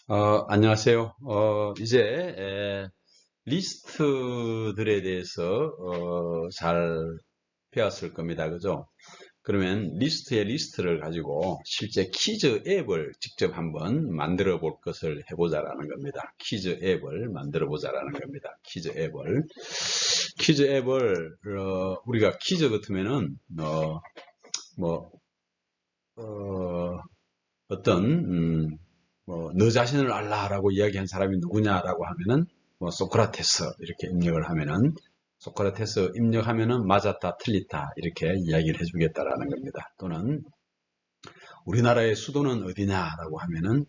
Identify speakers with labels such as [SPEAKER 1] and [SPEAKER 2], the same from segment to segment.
[SPEAKER 1] 안녕하세요. 리스트들에 대해서 잘 배웠을 겁니다. 그죠? 그러면 리스트의 리스트를 가지고 실제 퀴즈 앱을 직접 한번 만들어 볼 것을 해보자라는 겁니다. 퀴즈 앱을 만들어 보자라는 겁니다. 퀴즈 앱을 우리가 퀴즈 같으면은 뭐 어떤 너 자신을 알라라고 이야기한 사람이 누구냐라고 하면은 소크라테스 이렇게 입력을 하면은 소크라테스 입력하면은 맞았다 틀리다 이렇게 이야기를 해주겠다라는 겁니다. 또는 우리나라의 수도는 어디냐라고 하면은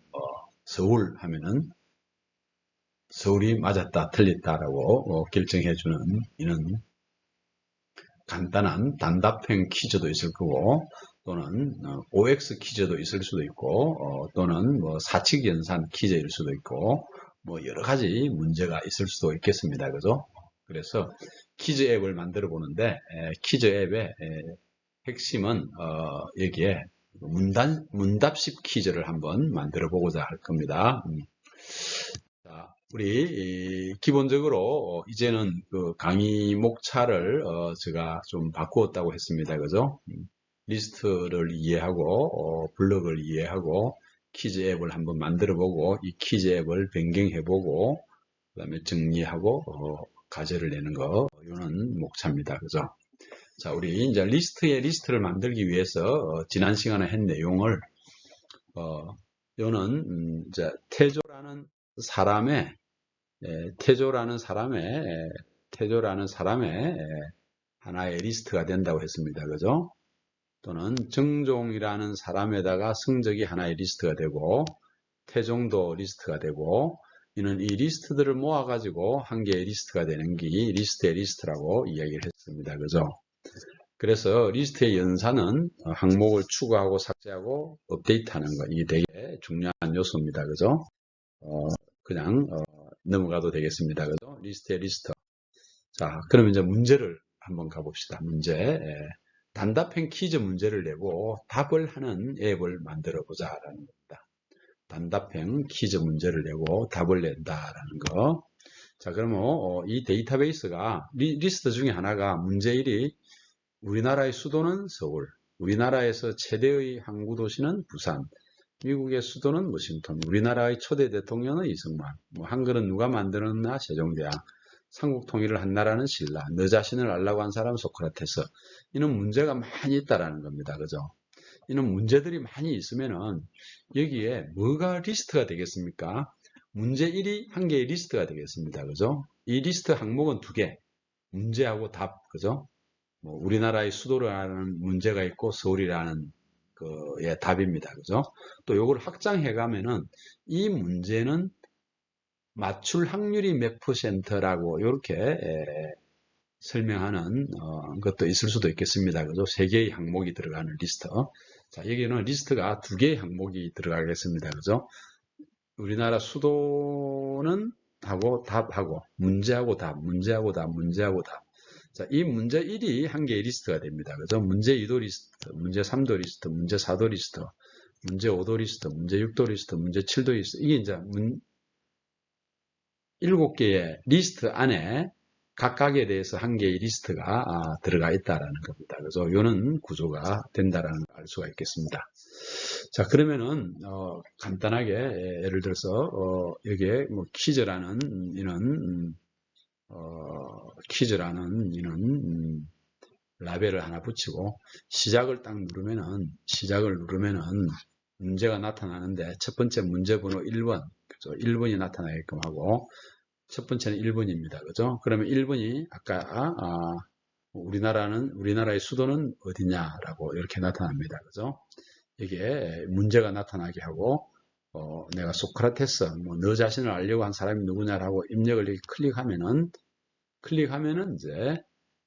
[SPEAKER 1] 서울 하면은 서울이 맞았다 틀리다라고 결정해주는 이런 간단한 단답형 퀴즈도 있을 거고 또는 OX 퀴즈도 있을 수도 있고 또는 사칙 연산 퀴즈일 수도 있고 여러 가지 문제가 있을 수도 있겠습니다. 그죠? 그래서 퀴즈 앱을 만들어 보는데 퀴즈 앱의 핵심은 여기에 문답식 퀴즈를 한번 만들어 보고자 할 겁니다. 자, 우리 기본적으로 이제는 그 강의 목차를 제가 좀 바꾸었다고 했습니다. 그죠? 리스트를 이해하고 블럭을 이해하고 퀴즈 앱을 한번 만들어 보고 이 퀴즈 앱을 변경해 보고 그다음에 정리하고 과제를 내는 거 이거는 목차입니다. 그죠? 자, 우리 이제 리스트를 만들기 위해서 지난 시간에 한 내용을 이거는 이제 사람의 태조라는 사람의 하나의 리스트가 된다고 했습니다. 그죠? 또는 정종이라는 사람에다가 성적이 하나의 리스트가 되고 태종도 리스트가 되고 이는 이 리스트들을 모아가지고 한 개의 리스트가 되는 게 리스트의 리스트라고 이야기를 했습니다. 그죠? 그래서 리스트의 연산은 항목을 추가하고 삭제하고 업데이트하는 거 이게 되게 중요한 요소입니다. 그죠? 그냥 넘어가도 되겠습니다. 그죠? 리스트의 리스트. 자, 그러면 이제 문제를 한번 가봅시다. 단답형 퀴즈 문제를 내고 답을 하는 앱을 만들어 보자라는 겁니다. 단답형 퀴즈 문제를 내고 답을 낸다라는 거. 자, 그러면 이 데이터베이스가 리스트 중에 하나가 문제 1이 우리나라의 수도는 서울, 우리나라에서 최대의 항구 도시는 부산, 미국의 수도는 워싱턴, 우리나라의 초대 대통령은 이승만, 한글은 누가 만들었나 세종대왕, 삼국 통일을 한 나라는 신라, 너 자신을 알라고 한 사람은 소크라테스. 이는 문제가 많이 있다라는 겁니다. 그죠? 이는 문제들이 많이 있으면은 여기에 뭐가 리스트가 되겠습니까? 문제 1이 한 개의 리스트가 되겠습니다. 그죠? 이 리스트 항목은 두 개. 문제하고 답. 그죠? 우리나라의 수도라는 문제가 있고 서울이라는 그의 답입니다. 그죠? 또 이걸 확장해 가면은 이 문제는 맞출 확률이 몇 퍼센트라고 이렇게 설명하는 것도 있을 수도 있겠습니다. 그죠? 세 개의 항목이 들어가는 리스트. 자, 여기는 리스트가 두 개의 항목이 들어가겠습니다. 그죠? 우리나라 수도는 하고 답하고 문제하고 답, 문제하고 답, 문제하고 답. 자, 이 문제 1이 한 개의 리스트가 됩니다. 그죠? 문제 2도 리스트, 문제 3도 리스트, 문제 4도 리스트, 문제 5도 리스트, 문제 6도 리스트, 문제 7도 리스트. 이게 이제 7개의 리스트 안에 각각에 대해서 한 개의 리스트가 들어가 있다라는 겁니다. 그래서 이런 구조가 된다라는 걸 알 수가 있겠습니다. 자, 그러면은 간단하게 예를 들어서 여기에 퀴즈라는 라벨을 하나 붙이고 시작을 누르면은 문제가 나타나는데 첫 번째 문제 번호 1번, 그죠? 1번이 나타나게끔 하고 첫 번째는 1번입니다. 그죠? 그러면 1번이 아까 우리나라의 수도는 어디냐라고 이렇게 나타납니다. 그죠? 이게 문제가 나타나게 하고 내가 소크라테스 너 자신을 알려고 한 사람이 누구냐라고 입력을 이렇게 클릭하면은 이제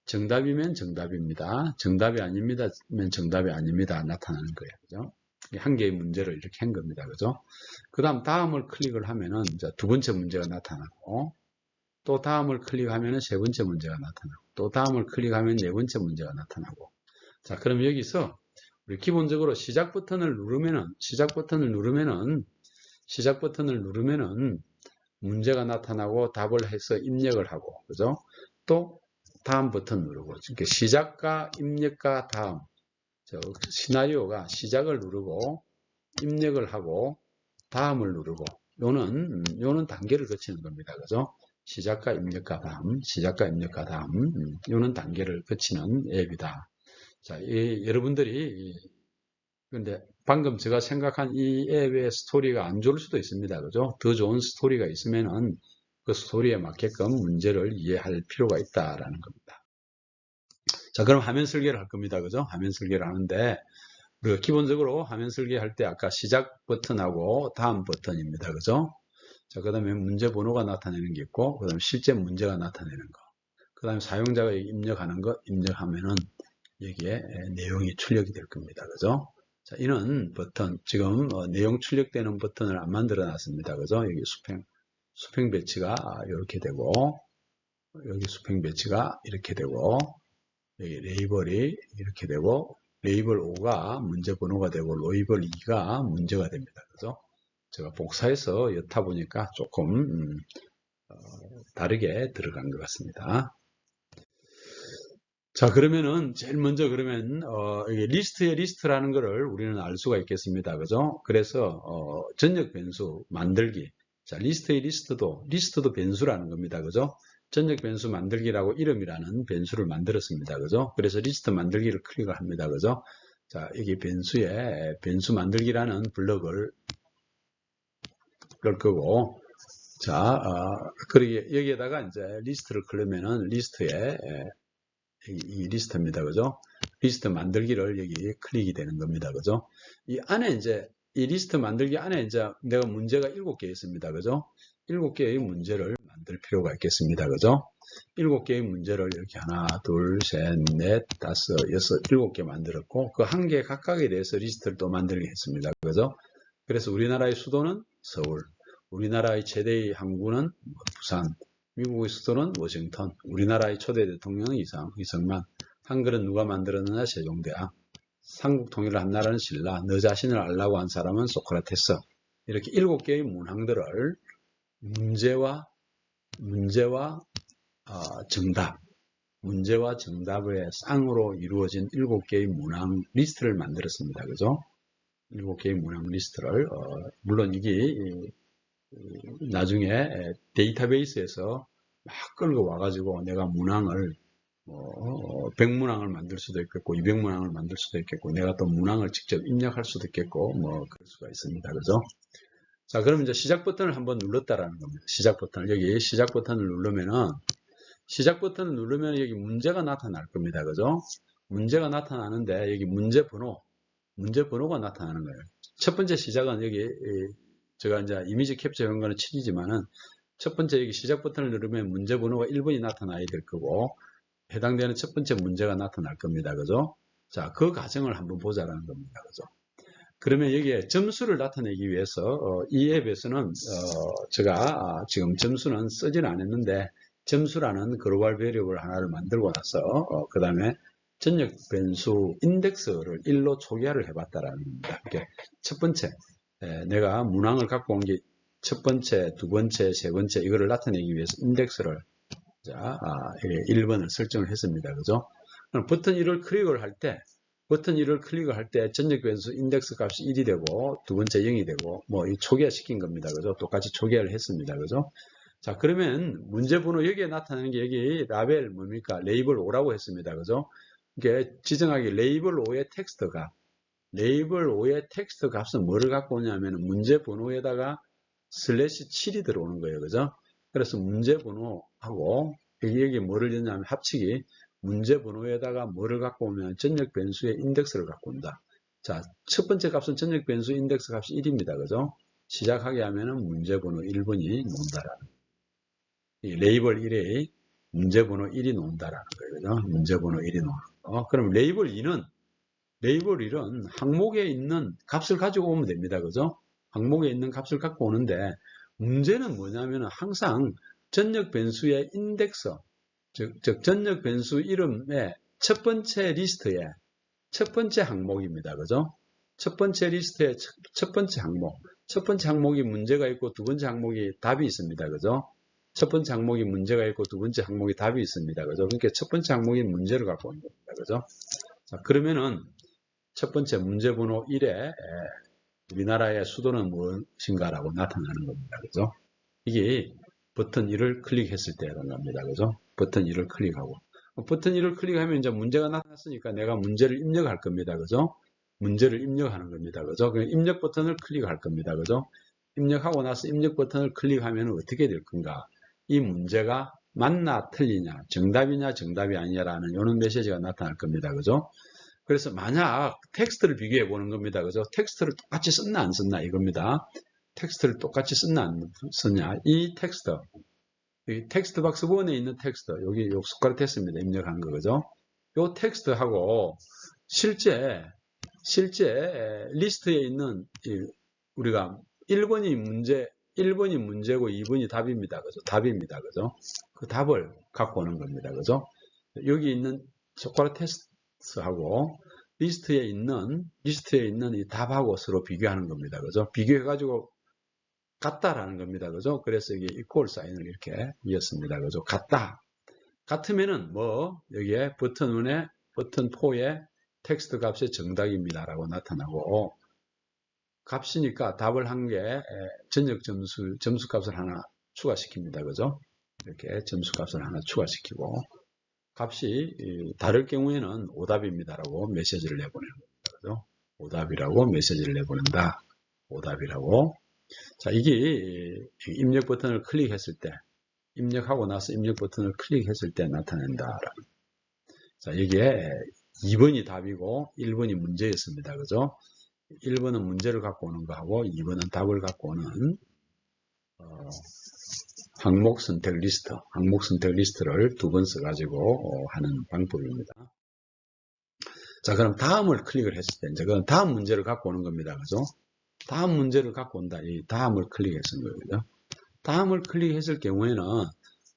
[SPEAKER 1] 정답이면 정답입니다. 정답이 아닙니다면 정답이 아닙니다. 나타나는 거예요. 그죠? 한 개의 문제를 이렇게 한 겁니다. 그죠? 그 다음 다음을 클릭을 하면은 이제 두 번째 문제가 나타나고 또 다음을 클릭하면 세 번째 문제가 나타나고 또 다음을 클릭하면 네 번째 문제가 나타나고 자, 그럼 여기서 우리 기본적으로 시작 버튼을 누르면은 시작 버튼을 누르면은 문제가 나타나고 답을 해서 입력을 하고, 그죠? 또 다음 버튼 누르고, 그러니까 시작과 입력과 다음, 시나리오가 시작을 누르고 입력을 하고 다음을 누르고, 요는 단계를 거치는 겁니다. 그죠? 시작과 입력과 다음, 시작과 입력과 다음, 요는 단계를 거치는 앱이다. 자, 여러분들이, 근데 방금 제가 생각한 이 앱의 스토리가 안 좋을 수도 있습니다. 그죠? 더 좋은 스토리가 있으면은 그 스토리에 맞게끔 문제를 이해할 필요가 있다라는 겁니다. 자, 그럼 화면 설계를 할 겁니다. 그죠? 화면 설계를 하는데, 우리가 기본적으로 화면 설계할 때 아까 시작 버튼하고 다음 버튼입니다. 그죠? 자, 그 다음에 문제 번호가 나타내는 게 있고, 그 다음에 실제 문제가 나타내는 거. 그 다음에 사용자가 입력하는 거, 입력하면은 여기에 내용이 출력이 될 겁니다. 그죠? 자, 이는 버튼, 지금 내용 출력되는 버튼을 안 만들어 놨습니다. 그죠? 여기 수평 배치가 이렇게 되고, 여기 수평 배치가 이렇게 되고, 여기 레이블이 이렇게 되고, 레이블 5가 문제 번호가 되고, 레이블 2가 문제가 됩니다. 그죠? 제가 복사해서 엿타 보니까 조금 다르게 들어간 것 같습니다. 자, 그러면은 제일 먼저 그러면 이게 리스트의 리스트라는 것을 우리는 알 수가 있겠습니다. 그죠? 그래서 전역 변수 만들기. 자, 리스트의 리스트도 변수라는 겁니다. 그죠? 전역 변수 만들기라고 이름이라는 변수를 만들었습니다. 그죠? 그래서 리스트 만들기를 클릭을 합니다. 그죠? 자, 여기 변수에 변수 만들기라는 블럭을 끌 거고, 자, 그러게 여기에다가 이제 리스트를 클릭하면은 리스트에 이 리스트입니다. 그죠? 리스트 만들기를 여기 클릭이 되는 겁니다. 그죠? 이 안에 이제 이 리스트 만들기 안에 이제 내가 문제가 7개 있습니다. 그죠? 7개의 문제를 만들 필요가 있겠습니다. 그죠? 7개의 문제를 이렇게 하나, 둘, 셋, 넷, 다섯, 여섯, 7개 만들었고 그 한 개 각각에 대해서 리스트를 또 만들게 했습니다. 그죠? 그래서 우리나라의 수도는 서울, 우리나라의 최대의 항구는 부산, 미국의 수도는 워싱턴, 우리나라의 초대 대통령은 이승만, 한글은 누가 만들었느냐 세종대왕, 삼국 통일을 한 나라는 신라, 너 자신을 알라고 한 사람은 소크라테스. 이렇게 7개의 문항들을 문제와 정답, 문제와 정답의 쌍으로 이루어진 7개의 문항 리스트를 만들었습니다. 그죠? 7개의 문항 리스트를 물론 이게 나중에 데이터베이스에서 막 끌고 와가지고 내가 문항을 100문항을 만들 수도 있겠고 200문항을 만들 수도 있겠고 내가 또 문항을 직접 입력할 수도 있겠고 뭐 그럴 수가 있습니다. 그죠? 자, 그럼 이제 시작 버튼을 한번 눌렀다라는 겁니다. 시작 버튼을 여기 시작 버튼을 누르면은 여기 문제가 나타날 겁니다. 그죠? 문제가 나타나는데 여기 문제번호가 나타나는 거예요. 첫 번째 시작은 여기 제가 이제 이미지 캡처한 거는 7이지만은 첫 번째 여기 시작 버튼을 누르면 문제 번호가 1번이 나타나야 될 거고 해당되는 첫 번째 문제가 나타날 겁니다. 그죠? 자, 그 과정을 한번 보자라는 겁니다. 그죠? 그러면 여기에 점수를 나타내기 위해서 이 앱에서는 제가 지금 점수는 쓰지는 않았는데 점수라는 글로벌 베리어블 하나를 만들고 나서 그 다음에 전역 변수 인덱스를 1로 초기화를 해봤다라는 겁니다. 첫 번째 내가 문항을 갖고 온 게 첫 번째, 두 번째, 세 번째 이거를 나타내기 위해서 인덱스를 자 1번을 설정을 했습니다. 그죠? 그럼 버튼 1을 클릭을 할 때 전역 변수 인덱스 값이 1이 되고 두 번째 0이 되고 뭐 이 초기화 시킨 겁니다. 그죠? 똑같이 초기화를 했습니다. 그죠? 자, 그러면 문제 번호 여기에 나타나는 게 여기 라벨 뭡니까? 레이블 5라고 했습니다. 그죠? 이게 지정하기 레이블 5의 텍스트 값. 레이블 5의 텍스트 값은 뭐를 갖고 오냐면 문제 번호에다가 슬래시 7이 들어오는 거예요. 그죠? 그래서 문제 번호하고 여기 뭐를 넣냐면 합치기 문제 번호에다가 뭐를 갖고 오면 전역 변수의 인덱스를 갖고 온다. 자, 첫 번째 값은 전역 변수 인덱스 값이 1입니다. 그죠? 시작하게 하면은 문제 번호 1번이 나온다라는 이 레이블 1에 문제 번호 1이 나온다라는 거예요. 그죠? 문제 번호 1이 나오는 거. 그럼 레이블 2는 항목에 있는 값을 가지고 오면 됩니다. 그죠? 항목에 있는 값을 갖고 오는데 문제는 뭐냐면 항상 전역 변수의 인덱스 즉 전역 변수 이름의 첫 번째 리스트의 첫 번째 항목입니다. 그죠? 첫 번째 리스트의 첫 번째 항목. 첫 번째 항목이 문제가 있고 두 번째 항목이 답이 있습니다. 그죠? 첫 번째 항목이 문제가 있고 두 번째 항목이 답이 있습니다. 그죠? 그러니까 첫 번째 항목이 문제를 갖고 오는 겁니다. 그죠? 자, 그러면은 첫 번째 문제 번호 1에 우리나라의 수도는 무엇인가라고 나타나는 겁니다. 그죠? 이게 버튼 1을 클릭했을 때 이런 겁니다. 그죠? 버튼 1을 클릭하고. 버튼 1을 클릭하면 이제 문제가 나타났으니까 내가 문제를 입력할 겁니다. 그죠? 문제를 입력하는 겁니다. 그죠? 그냥 입력 버튼을 클릭할 겁니다. 그죠? 입력하고 나서 입력 버튼을 클릭하면 어떻게 될 건가? 이 문제가 맞나 틀리냐, 정답이냐 정답이 아니냐라는 이런 메시지가 나타날 겁니다. 그죠? 그래서 만약 텍스트를 비교해 보는 겁니다. 그죠? 텍스트를 똑같이 썼나 안 썼나 이겁니다. 텍스트를 똑같이 썼나 안 썼냐. 이 텍스트, 이 텍스트 박스 1에 있는 텍스트, 여기 요 소크라테스입니다. 입력한 거, 그죠? 요 텍스트하고 실제 리스트에 있는 우리가 1번이 문제고 2번이 답입니다. 그죠? 답입니다. 그죠? 그 답을 갖고 오는 겁니다. 그죠? 여기 있는 소크라테스하고 리스트에 있는 이 답하고 서로 비교하는 겁니다. 그죠? 비교해가지고 같다라는 겁니다. 그죠? 그래서 이게 이퀄 사인을 이렇게 이었습니다. 그죠? 같으면은 여기에 버튼 1에 버튼 4에 텍스트 값이 정답입니다라고 나타나고, 값이니까 답을 한 개 전역 점수 값을 하나 추가시킵니다. 그죠? 이렇게 점수 값을 하나 추가시키고, 값이 다를 경우에는 오답입니다라고 메시지를 내보내는 겁니다. 그죠? 오답이라고 메시지를 내보낸다. 오답이라고. 자, 이게 입력 버튼을 클릭했을 때, 입력하고 나서 입력 버튼을 클릭했을 때 나타낸다. 자, 이게 2번이 답이고 1번이 문제였습니다. 그죠? 1번은 문제를 갖고 오는 거하고 2번은 답을 갖고 오는 항목 선택 리스트를 두 번 써가지고 하는 방법입니다. 자, 그럼 다음을 클릭을 했을 때, 이제 그건 다음 문제를 갖고 오는 겁니다. 그죠? 다음 문제를 갖고 온다. 이 다음을 클릭했을 거예요. 다음을 클릭했을 경우에는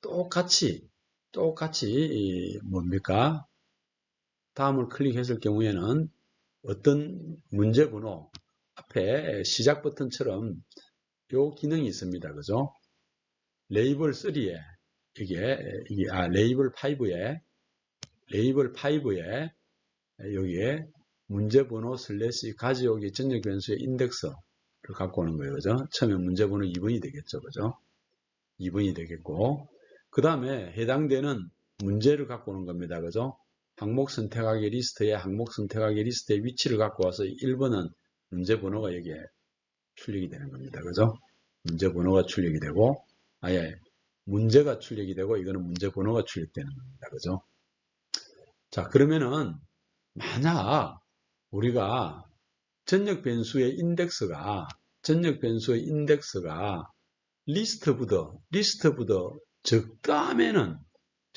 [SPEAKER 1] 똑같이 뭡니까? 다음을 클릭했을 경우에는 어떤 문제 번호 앞에 시작 버튼처럼 요 기능이 있습니다. 그죠? 레이블 3에 레이블 5에 여기에 문제 번호 슬래시 가져오기 전역 변수의 인덱스를 갖고 오는 거예요. 그죠? 처음에 문제 번호 2번이 되겠죠. 그죠? 2번이 되겠고, 그 다음에 해당되는 문제를 갖고 오는 겁니다. 그죠? 항목 선택하기 리스트의 위치를 갖고 와서 1번은 문제 번호가 여기에 출력이 되는 겁니다. 그죠? 문제 번호가 출력이 되고, 문제가 출력이 되고, 이거는 문제 번호가 출력되는 겁니다. 그죠? 자, 그러면은, 만약 우리가 전역 변수의 인덱스가 리스트보다 적다면은,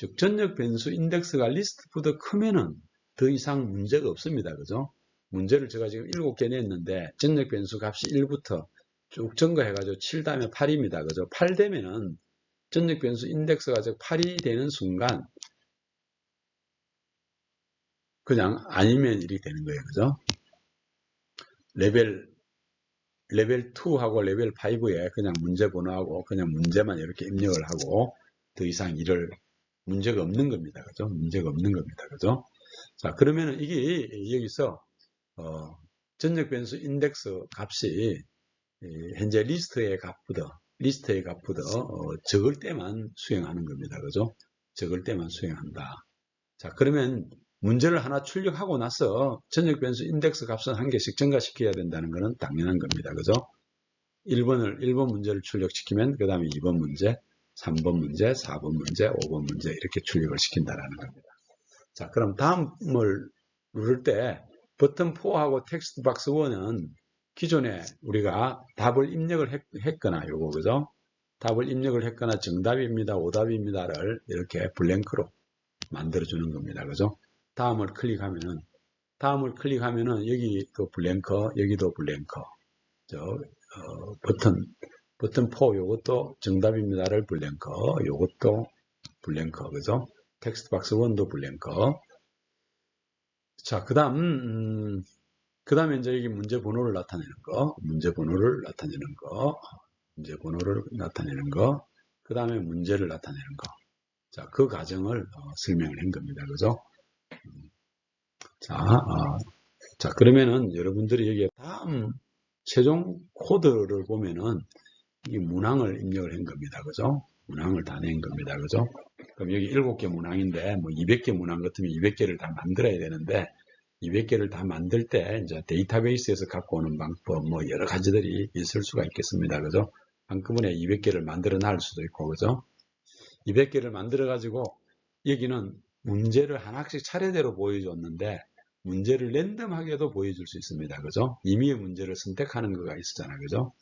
[SPEAKER 1] 즉 전역 변수 인덱스가 리스트보다 크면은 더 이상 문제가 없습니다. 그죠? 문제를 제가 지금 7개 냈는데 전역 변수 값이 1부터 쭉 증가해가지고 7 다음에 8입니다. 그죠? 8 되면은 전역 변수 인덱스가 즉 8이 되는 순간 그냥 아니면 1이 되는 거예요. 그죠? 레벨 2하고 레벨 5에 그냥 문제 번호하고 그냥 문제만 이렇게 입력을 하고 더 이상 문제가 없는 겁니다. 그죠? 문제가 없는 겁니다. 그죠? 자, 그러면은 이게 여기서 전역 변수 인덱스 값이 현재 리스트의 값보다 적을 때만 수행하는 겁니다. 그죠? 적을 때만 수행한다. 자, 그러면 문제를 하나 출력하고 나서 전역 변수 인덱스 값은 한 개씩 증가시켜야 된다는 것은 당연한 겁니다. 그죠? 1번 문제를 출력시키면 그 다음에 2번 문제, 3번 문제, 4번 문제, 5번 문제 이렇게 출력을 시킨다는 겁니다. 자, 그럼 다음을 누를 때 버튼 4하고 텍스트 박스 1은 기존에 우리가 답을 입력을 했거나 그죠? 답을 입력을 했거나 정답입니다, 오답입니다를 이렇게 블랭크로 만들어주는 겁니다. 그죠? 다음을 클릭하면은 여기도 블랭커, 여기도 블랭커. 버튼 4 요것도 정답입니다를 블랭커, 요것도 블랭커. 그죠? 텍스트 박스 1도 블랭커. 자, 그 다음 그 다음에 이제 여기 문제 번호를 나타내는 거, 문제 번호를 나타내는 거, 문제 번호를 나타내는 거, 그 다음에 문제를 나타내는 거. 자, 그 과정을 설명을 한 겁니다. 그죠? 자, 그러면은 여러분들이 여기에 다음 최종 코드를 보면은 이 문항을 입력을 한 겁니다. 그죠? 문항을 다 낸 겁니다. 그죠? 그럼 여기 7개 문항인데, 뭐 200개 문항 같으면 200개를 다 만들어야 되는데, 200개를 다 만들 때, 이제 데이터베이스에서 갖고 오는 방법, 뭐 여러 가지들이 있을 수가 있겠습니다. 그죠? 한꺼번에 200개를 만들어 놔할 수도 있고, 그죠? 200개를 만들어 가지고, 여기는 문제를 하나씩 차례대로 보여줬는데, 문제를 랜덤하게도 보여줄 수 있습니다. 그죠? 임의의 문제를 선택하는 거가 있었잖아요. 그죠?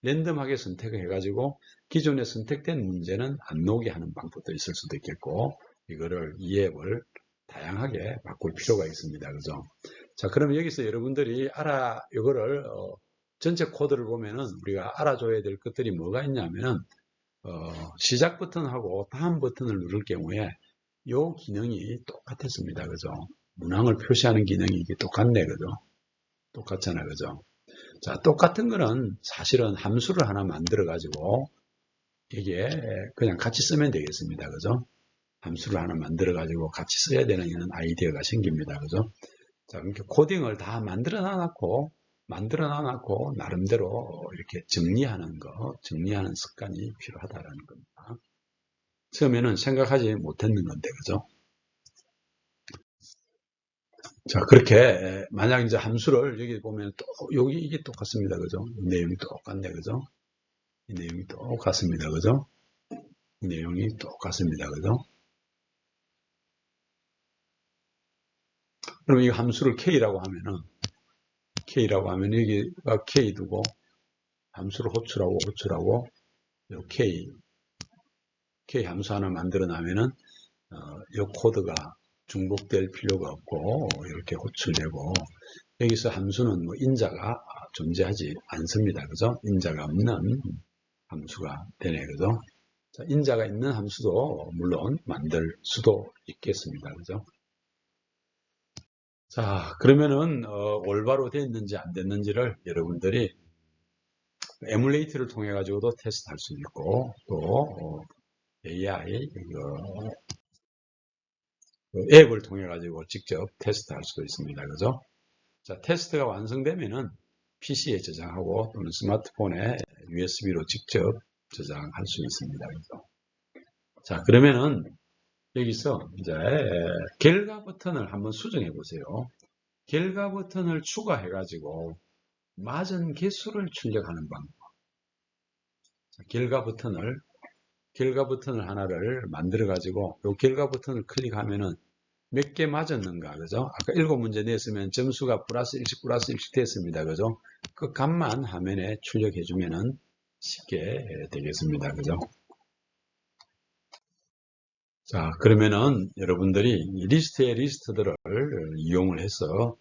[SPEAKER 1] 랜덤하게 선택을 해가지고 기존에 선택된 문제는 안 나오게 하는 방법도 있을 수도 있겠고, 이거를 이 앱을 다양하게 바꿀 필요가 있습니다. 그죠? 자, 그러면 여기서 여러분들이 이거를 전체 코드를 보면은 우리가 알아줘야 될 것들이 뭐가 있냐면은 시작 버튼하고 다음 버튼을 누를 경우에 이 기능이 똑같았습니다. 그죠? 문항을 표시하는 기능이 이게 똑같네. 그죠? 똑같잖아. 그죠? 자, 똑같은 거는 사실은 함수를 하나 만들어 가지고 이게 그냥 같이 쓰면 되겠습니다. 그죠? 함수를 하나 만들어 가지고 같이 써야 되는 이런 아이디어가 생깁니다. 그죠? 자, 그러니까 코딩을 다 만들어 놔놓고 나름대로 이렇게 정리하는 습관이 필요하다라는 겁니다. 처음에는 생각하지 못했는 건데, 그죠? 자, 그렇게 만약 이제 함수를 여기 보면 또 여기 이게 똑같습니다. 그죠? 이 내용이 똑같네. 그죠? 이 내용이 똑같습니다. 그죠? 이 내용이 똑같습니다. 그죠? 그럼 이 함수를 K라고 하면은 여기가 K 두고 함수를 호출하고 요 K 함수 하나 만들어 놔면은 요 코드가 중복될 필요가 없고 이렇게 호출되고, 여기서 함수는 뭐 인자가 존재하지 않습니다. 그죠? 인자가 없는 함수가 되네. 그죠? 자, 인자가 있는 함수도 물론 만들 수도 있겠습니다. 그죠? 자, 그러면은 올바로 됐는지 안 됐는지를 여러분들이 에뮬레이터를 통해 가지고도 테스트할 수 있고, 또 AI 앱을 통해 가지고 직접 테스트할 수도 있습니다. 그죠? 자, 테스트가 완성되면은 PC에 저장하고 또는 스마트폰에 USB로 직접 저장할 수 있습니다. 그죠? 자, 그러면은 여기서 이제 결과 버튼을 한번 수정해 보세요. 결과 버튼을 추가해 가지고 맞은 개수를 출력하는 방법. 자, 결과 버튼을 하나를 만들어 가지고 이 결과 버튼을 클릭하면은 몇 개 맞았는가, 그죠? 아까 7문제 냈으면 점수가 플러스 1씩 됐습니다. 그죠? 그 값만 화면에 출력해 주면은 쉽게 되겠습니다. 그죠? 자, 그러면은 여러분들이 리스트의 리스트들을 이용을 해서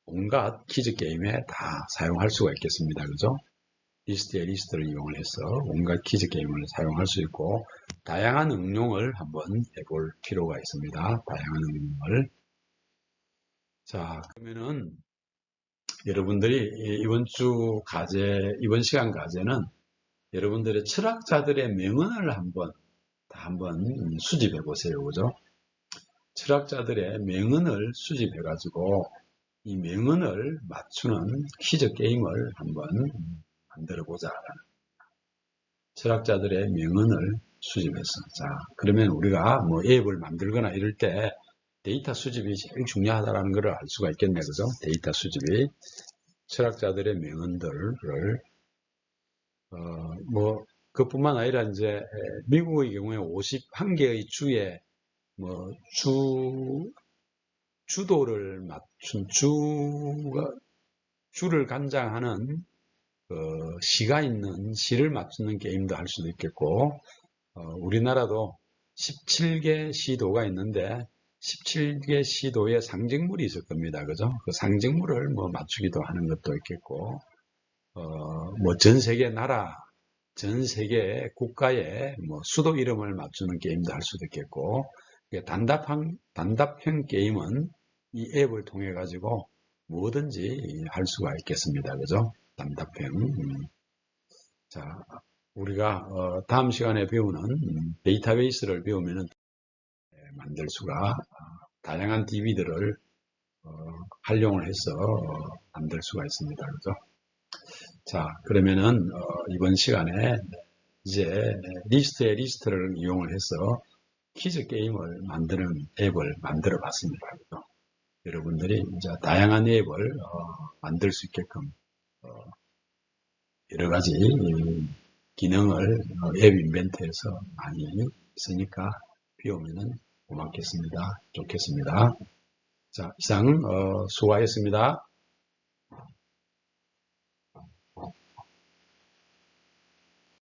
[SPEAKER 1] 온갖 퀴즈 게임에 다 사용할 수가 있겠습니다. 그죠? 리스트의 리스트를 이용을 해서 온갖 퀴즈 게임을 사용할 수 있고, 다양한 응용을 한번 해볼 필요가 있습니다. 다양한 응용을. 자, 그러면은 여러분들이 이번 시간 과제는 여러분들의 철학자들의 명언을 한번 수집해 보세요. 그죠? 철학자들의 명언을 수집해 가지고 이 명언을 맞추는 퀴즈 게임을 한번 만들어 보자. 철학자들의 명언을 수집해서. 자, 그러면 우리가 뭐 앱을 만들거나 이럴 때 데이터 수집이 제일 중요하다는 것을 알 수가 있겠네. 그죠? 데이터 수집이. 철학자들의 명언들을, 그뿐만 아니라 이제 미국의 경우에 51개의 주에 뭐 주도를 맞춘 주를 관장하는 시가 있는 시를 맞추는 게임도 할 수도 있겠고, 우리나라도 17개 시도가 있는데 17개 시도에 상징물이 있을 겁니다. 그죠? 그 상징물을 뭐 맞추기도 하는 것도 있겠고, 뭐 전 세계 국가의 뭐 수도 이름을 맞추는 게임도 할 수도 있겠고, 단답형 게임은 이 앱을 통해 가지고 뭐든지 할 수가 있겠습니다. 그죠? 답답행. 자, 우리가 다음 시간에 배우는 데이터베이스를 배우면은 만들 수가 다양한 DB들을 활용을 해서 만들 수가 있습니다. 그죠? 자, 그러면은 이번 시간에 이제 리스트의 리스트를 이용을 해서 퀴즈 게임을 만드는 앱을 만들어 봤습니다. 그죠? 여러분들이 이제 다양한 앱을 만들 수 있게끔 여러 가지 기능을 앱 인벤트에서 많이 있으니까 배우면은 고맙겠습니다. 좋겠습니다. 자, 이상 수고하셨습니다.